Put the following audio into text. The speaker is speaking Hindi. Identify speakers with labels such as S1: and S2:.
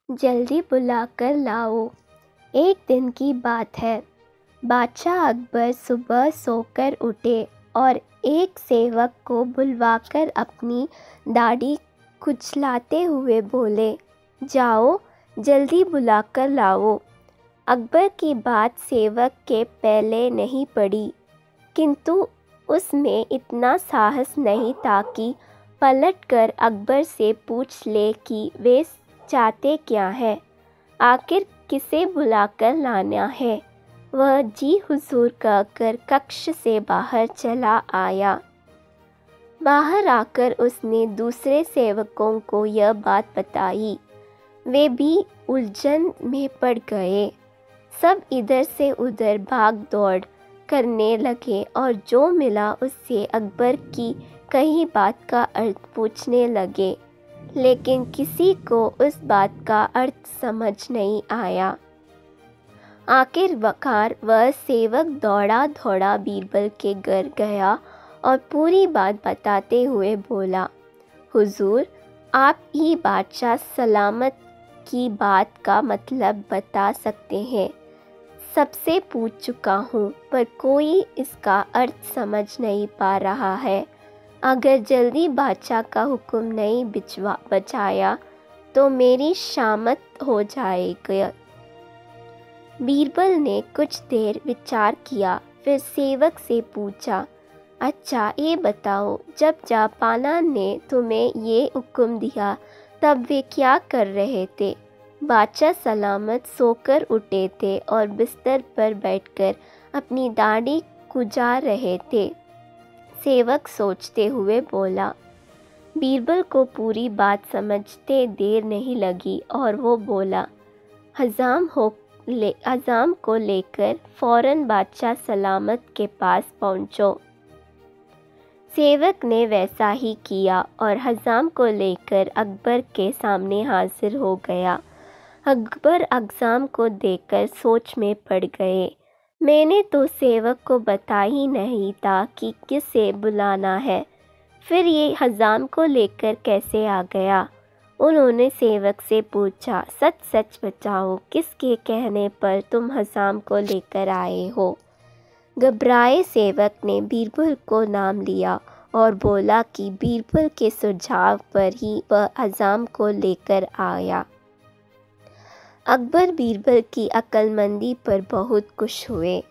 S1: जल्दी बुलाकर लाओ। एक दिन की बात है। बादशाह अकबर सुबह सोकर उठे और एक सेवक को बुलवाकर अपनी दाढ़ी कुचलाते हुए बोले, जाओ जल्दी बुलाकर लाओ। अकबर की बात सेवक के पहले नहीं पड़ी, किंतु उसमें इतना साहस नहीं था कि पलटकर अकबर से पूछ ले कि वे चाहते क्या है, आखिर किसे बुलाकर लाना है। वह जी हुजूर कहकर कक्ष से बाहर चला आया। बाहर आकर उसने दूसरे सेवकों को यह बात बताई। वे भी उलझन में पड़ गए। सब इधर से उधर भाग दौड़ करने लगे और जो मिला उससे अकबर की कही बात का अर्थ पूछने लगे, लेकिन किसी को उस बात का अर्थ समझ नहीं आया। आखिरकार वह सेवक दौड़ा दौड़ा बीरबल के घर गया और पूरी बात बताते हुए बोला, हुजूर, आप ही बादशाह सलामत की बात का मतलब बता सकते हैं। सबसे पूछ चुका हूँ पर कोई इसका अर्थ समझ नहीं पा रहा है। अगर जल्दी बादशाह का हुक्म नहीं बचाया तो मेरी शामत हो जाएगी। बीरबल ने कुछ देर विचार किया, फिर सेवक से पूछा, अच्छा ये बताओ, जब जापाना ने तुम्हें ये हुक्म दिया तब वे क्या कर रहे थे। बादशाह सलामत सोकर उठे थे और बिस्तर पर बैठकर अपनी दाढ़ी कुचा रहे थे। सेवक सोचते हुए बोला। बीरबल को पूरी बात समझते देर नहीं लगी और वो बोला, हजाम को लेकर फौरन बादशाह सलामत के पास पहुंचो। सेवक ने वैसा ही किया और हजाम को लेकर अकबर के सामने हाजिर हो गया। अकबर हजाम को देखकर सोच में पड़ गए। मैंने तो सेवक को बता ही नहीं था कि किसे बुलाना है, फिर ये हजाम को लेकर कैसे आ गया। उन्होंने सेवक से पूछा, सच सच बताओ, किसके कहने पर तुम हजाम को लेकर आए हो। घबराए सेवक ने बीरबल को नाम लिया और बोला कि बीरबल के सुझाव पर ही वह हजाम को लेकर आया। अकबर बीरबल की अक्लमंदी पर बहुत खुश हुए।